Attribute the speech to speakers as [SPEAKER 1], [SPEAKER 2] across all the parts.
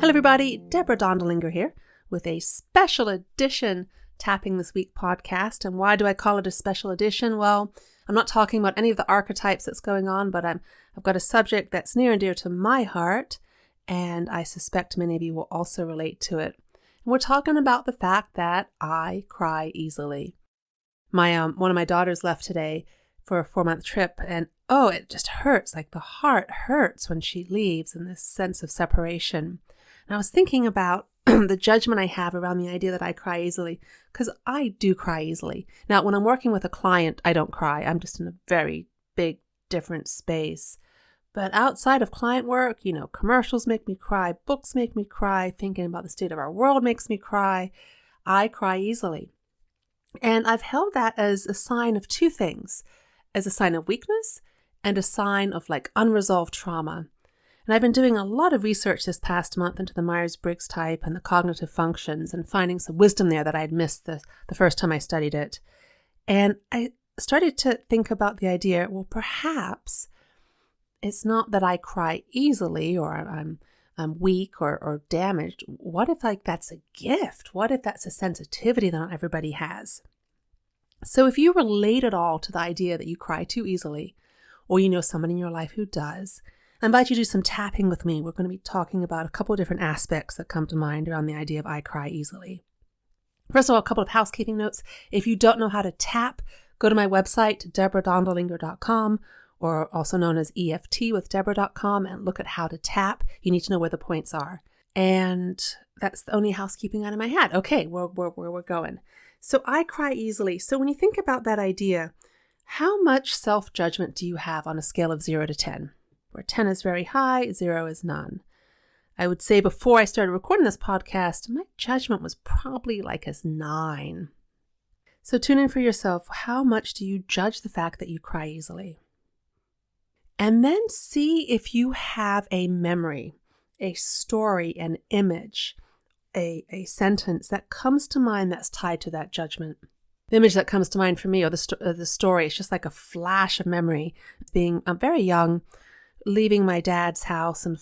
[SPEAKER 1] Hello everybody, Deborah Dondelinger here with a special edition Tapping This Week podcast. And why do I call it a special edition? Well, I'm not talking about any of the archetypes that's going on, but I've got a subject that's near and dear to my heart, and I suspect many of you will also relate to it. And we're talking about the fact that I cry easily. One of my daughters left today for a 4-month trip, and it just hurts. Like the heart hurts when she leaves, and this sense of separation. And I was thinking about the judgment I have around the idea that I cry easily, because I do cry easily. Now, when I'm working with a client, I don't cry. I'm just in a very big, different space. But outside of client work, commercials make me cry, books make me cry, thinking about the state of our world makes me cry. I cry easily. And I've held that as a sign of two things, as a sign of weakness and a sign of unresolved trauma. And I've been doing a lot of research this past month into the Myers-Briggs type and the cognitive functions and finding some wisdom there that I had missed the first time I studied it. And I started to think about the idea, well, perhaps it's not that I cry easily or I'm weak or damaged. What if that's a gift? What if that's a sensitivity that not everybody has? So if you relate at all to the idea that you cry too easily, or you know someone in your life who does, I invite you to do some tapping with me. We're going to be talking about a couple of different aspects that come to mind around the idea of I cry easily. First of all, a couple of housekeeping notes. If you don't know how to tap, go to my website, deborah.dondelinger.com, or also known as EFT with Deborah.com, and look at how to tap. You need to know where the points are. And that's the only housekeeping item I had. Okay, where we're going. So I cry easily. So when you think about that idea, how much self-judgment do you have on a scale of 0 to 10? Where 10 is very high, 0 is none. I would say before I started recording this podcast, my judgment was probably as 9. So tune in for yourself. How much do you judge the fact that you cry easily? And then see if you have a memory, a story, an image, a sentence that comes to mind that's tied to that judgment. The image that comes to mind for me, or the story, it's just like a flash of memory. Being very young, leaving my dad's house and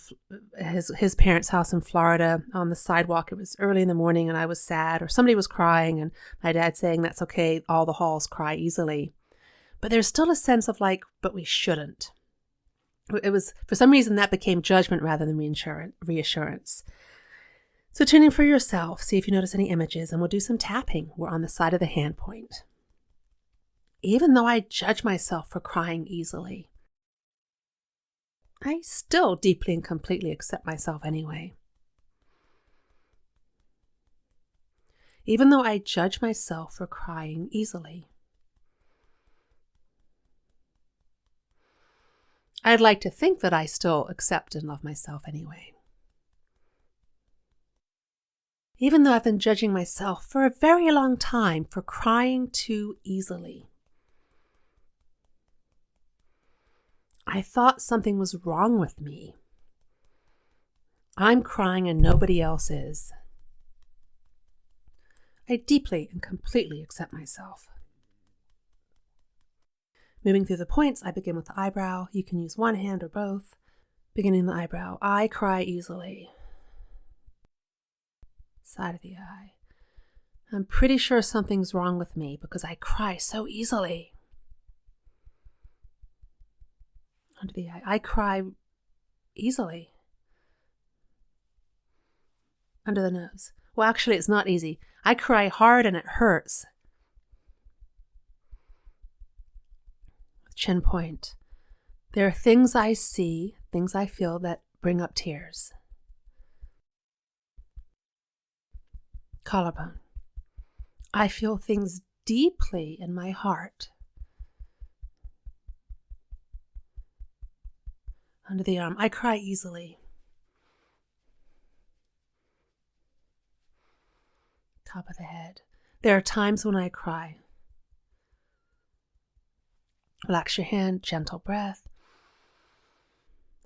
[SPEAKER 1] his parents' house in Florida on the sidewalk. It was early in the morning and I was sad, or somebody was crying, and my dad saying, "That's okay, all the halls cry easily." But there's still a sense of but we shouldn't. It was, for some reason, that became judgment rather than reassurance. So tune in for yourself, see if you notice any images, and we'll do some tapping. We're on the side of the hand point. Even though I judge myself for crying easily, I still deeply and completely accept myself anyway. Even though I judge myself for crying easily, I'd like to think that I still accept and love myself anyway. Even though I've been judging myself for a very long time for crying too easily, I thought something was wrong with me. I'm crying and nobody else is. I deeply and completely accept myself. Moving through the points, I begin with the eyebrow. You can use one hand or both. Beginning the eyebrow, I cry easily. Side of the eye. I'm pretty sure something's wrong with me because I cry so easily. Under the eye, I cry easily. Under the nose. Well, actually, it's not easy. I cry hard and it hurts. Chin point. There are things I see, things I feel that bring up tears. Collarbone. I feel things deeply in my heart. Under the arm. I cry easily. Top of the head. There are times when I cry. Relax your hand, gentle breath.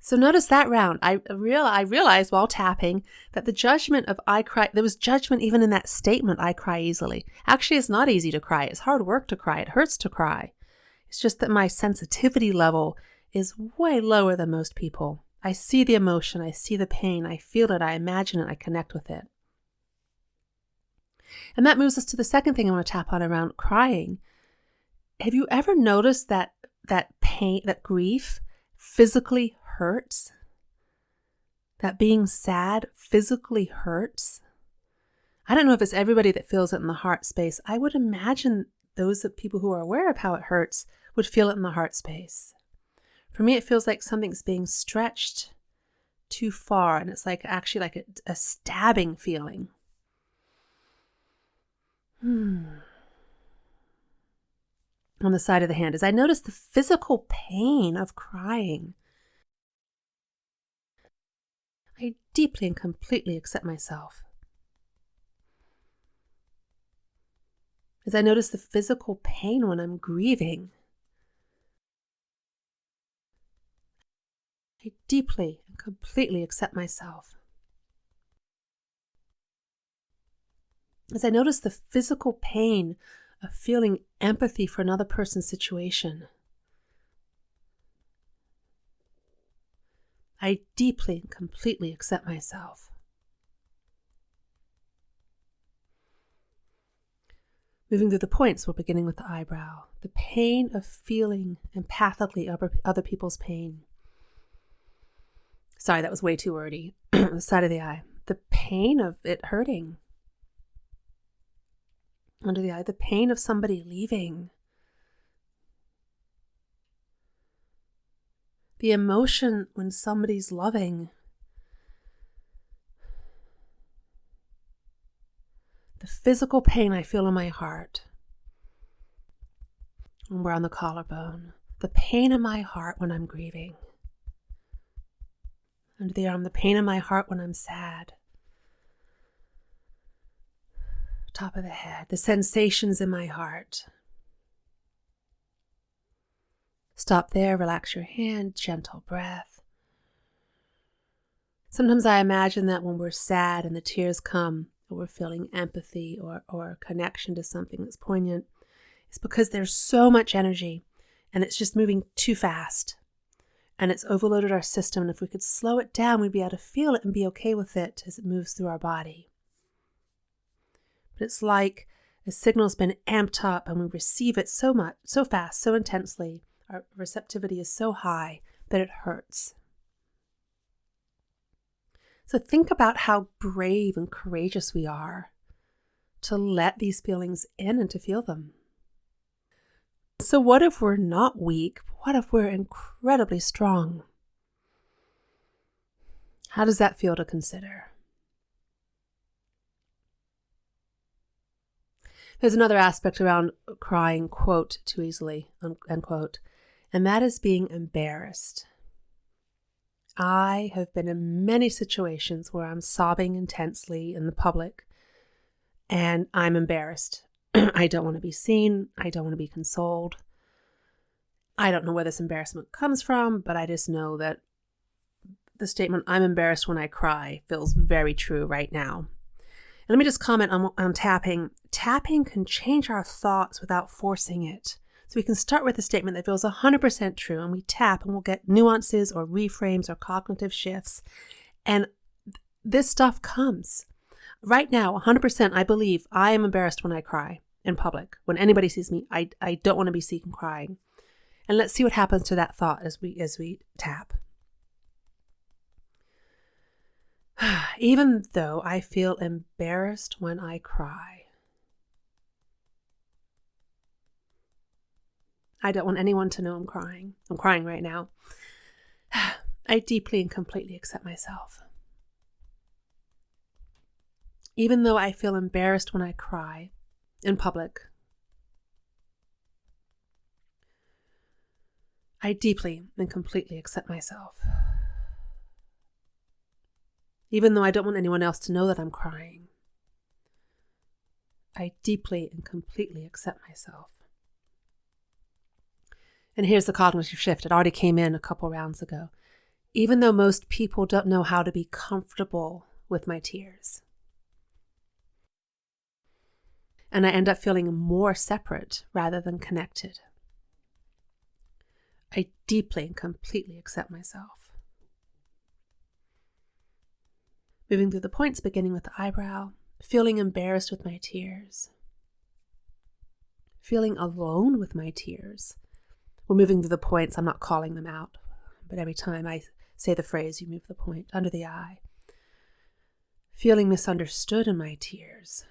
[SPEAKER 1] So notice that round. I realized while tapping that the judgment of I cry, there was judgment even in that statement, I cry easily. Actually, it's not easy to cry. It's hard work to cry. It hurts to cry. It's just that my sensitivity level is way lower than most people. I see the emotion, I see the pain, I feel it, I imagine it, I connect with it. And that moves us to the second thing I want to tap on around crying. Have you ever noticed that pain, that grief physically hurts? That being sad physically hurts? I don't know if it's everybody that feels it in the heart space. I would imagine those people who are aware of how it hurts would feel it in the heart space. For me, it feels like something's being stretched too far, and it's like actually like a stabbing feeling. On the side of the hand, as I notice the physical pain of crying, I deeply and completely accept myself. As I notice the physical pain when I'm grieving, I deeply and completely accept myself. As I notice the physical pain of feeling empathy for another person's situation, I deeply and completely accept myself. Moving through the points, we're beginning with the eyebrow. The pain of feeling empathically other people's pain. Sorry, that was way too wordy. The side of the eye. The pain of it hurting. Under the eye, the pain of somebody leaving. The emotion when somebody's loving. The physical pain I feel in my heart. When we're on the collarbone. The pain in my heart when I'm grieving. Under the arm, the pain in my heart when I'm sad. Top of the head, the sensations in my heart. Stop there, relax your hand, gentle breath. Sometimes I imagine that when we're sad and the tears come, or we're feeling empathy or connection to something that's poignant, it's because there's so much energy and it's just moving too fast. And it's overloaded our system. And if we could slow it down, we'd be able to feel it and be okay with it as it moves through our body. But it's like a signal's been amped up and we receive it so much, so fast, so intensely. Our receptivity is so high that it hurts. So think about how brave and courageous we are to let these feelings in and to feel them. So what if we're not weak? What if we're incredibly strong? How does that feel to consider? There's another aspect around crying, quote, too easily, unquote, and that is being embarrassed. I have been in many situations where I'm sobbing intensely in the public and I'm embarrassed. I don't want to be seen. I don't want to be consoled. I don't know where this embarrassment comes from, but I just know that the statement, I'm embarrassed when I cry, feels very true right now. And let me just comment on tapping. Tapping can change our thoughts without forcing it. So we can start with a statement that feels 100% true, and we tap and we'll get nuances or reframes or cognitive shifts. And this stuff comes. Right now, 100%, I believe I am embarrassed when I cry in public. When anybody sees me, I don't want to be seen crying. And let's see what happens to that thought as we tap. Even though I feel embarrassed when I cry, I don't want anyone to know I'm crying. I'm crying right now. I deeply and completely accept myself. Even though I feel embarrassed when I cry in public, I deeply and completely accept myself. Even though I don't want anyone else to know that I'm crying, I deeply and completely accept myself. And here's the cognitive shift. It already came in a couple rounds ago. Even though most people don't know how to be comfortable with my tears, and I end up feeling more separate rather than connected, I deeply and completely accept myself. Moving through the points, beginning with the eyebrow, feeling embarrassed with my tears. Feeling alone with my tears. We're moving through the points, I'm not calling them out, but every time I say the phrase, you move the point under the eye. Feeling misunderstood in my tears.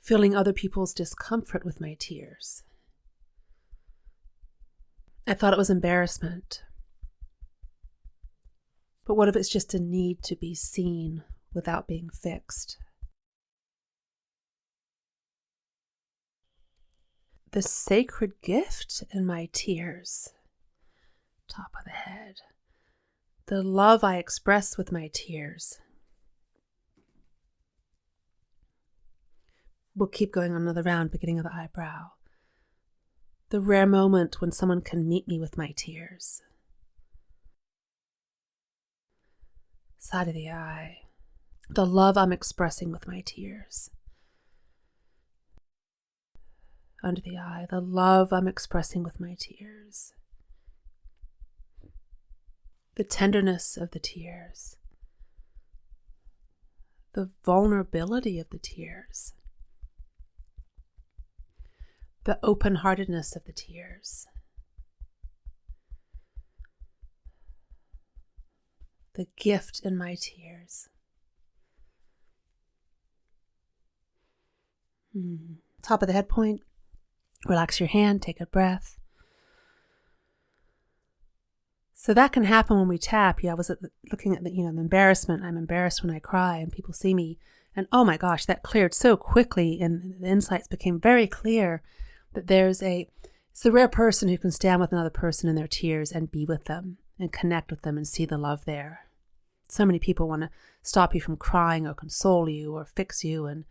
[SPEAKER 1] Feeling other people's discomfort with my tears. I thought it was embarrassment. But what if it's just a need to be seen without being fixed? The sacred gift in my tears. Top of the head. The love I express with my tears. We'll keep going on another round, beginning of the eyebrow. The rare moment when someone can meet me with my tears. Side of the eye. The love I'm expressing with my tears. Under the eye, the love I'm expressing with my tears. The tenderness of the tears. The vulnerability of the tears. The open-heartedness of the tears. The gift in my tears. Top of the head point. Relax your hand, take a breath. So that can happen when we tap. I was looking at the embarrassment. I'm embarrassed when I cry and people see me. And oh my gosh, that cleared so quickly and the insights became very clear that it's the rare person who can stand with another person in their tears and be with them and connect with them and see the love there. So many people want to stop you from crying or console you or fix you, and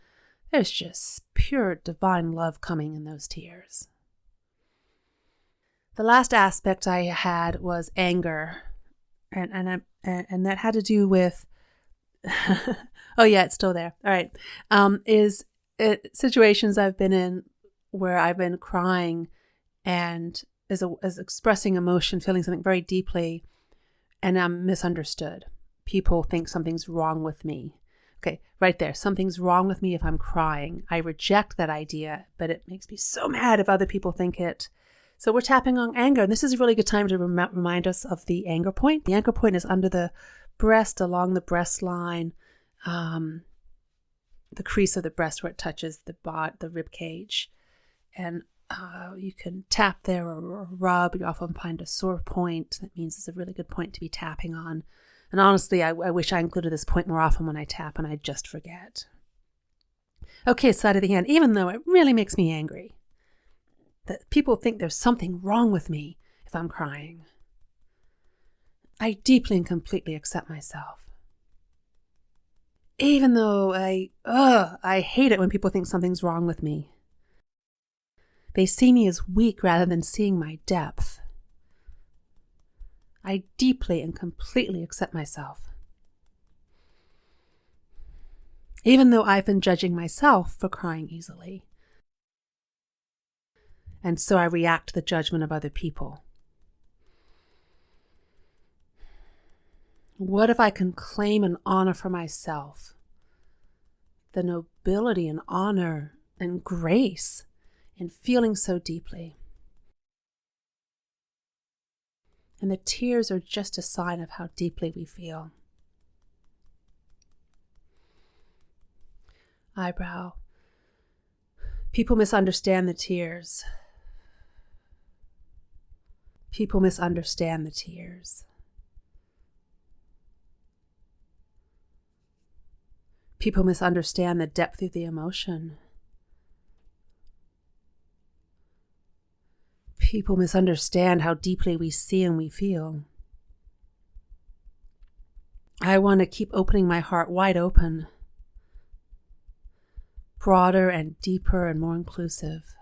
[SPEAKER 1] there's just pure divine love coming in those tears. The last aspect I had was anger, and that had to do with oh yeah, it's still there. All right, is it situations I've been in where I've been crying and as expressing emotion, feeling something very deeply, and I'm misunderstood. People think something's wrong with me. Okay, right there. Something's wrong with me if I'm crying. I reject that idea, but it makes me so mad if other people think it. So we're tapping on anger. And this is a really good time to remind us of the anger point. The anger point is under the breast, along the breast line, the crease of the breast where it touches the rib cage. And you can tap there or rub. You often find a sore point. That means it's a really good point to be tapping on. And honestly, I wish I included this point more often when I tap and I just forget. Okay, side of the hand, even though it really makes me angry that people think there's something wrong with me if I'm crying, I deeply and completely accept myself. Even though I hate it when people think something's wrong with me. They see me as weak rather than seeing my depth. I deeply and completely accept myself. Even though I've been judging myself for crying easily. And so I react to the judgment of other people. What if I can claim and honor for myself the nobility and honor and grace in feeling so deeply? And the tears are just a sign of how deeply we feel. Eyebrow. People misunderstand the tears. People misunderstand the tears. People misunderstand the depth of the emotion. People misunderstand how deeply we see and we feel. I want to keep opening my heart wide open, broader and deeper and more inclusive.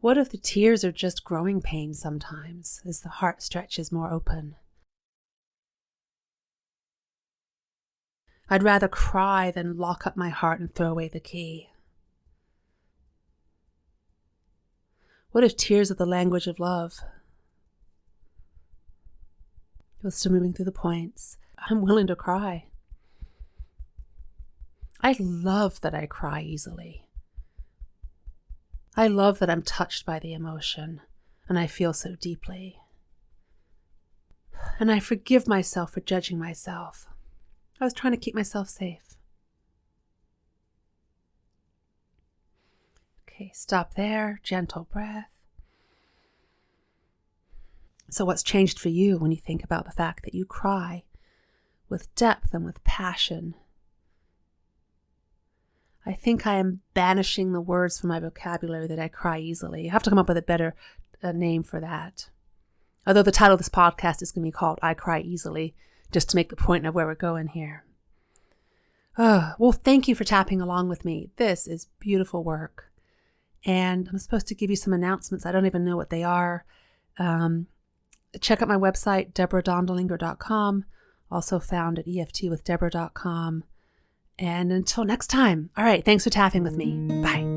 [SPEAKER 1] What if the tears are just growing pains sometimes as the heart stretches more open? I'd rather cry than lock up my heart and throw away the key. What if tears are the language of love? But still moving through the points. I'm willing to cry. I love that I cry easily. I love that I'm touched by the emotion and I feel so deeply. And I forgive myself for judging myself. I was trying to keep myself safe. Okay, stop there. Gentle breath. So what's changed for you when you think about the fact that you cry with depth and with passion? I think I am banishing the words from my vocabulary that I cry easily. I have to come up with a better name for that. Although the title of this podcast is going to be called I Cry Easily, just to make the point of where we're going here. Well, thank you for tapping along with me. This is beautiful work. And I'm supposed to give you some announcements. I don't even know what they are. Check out my website, deborah.dondelinger.com, also found at eftwithdeborah.com. And until next time, all right, thanks for tapping with me. Bye.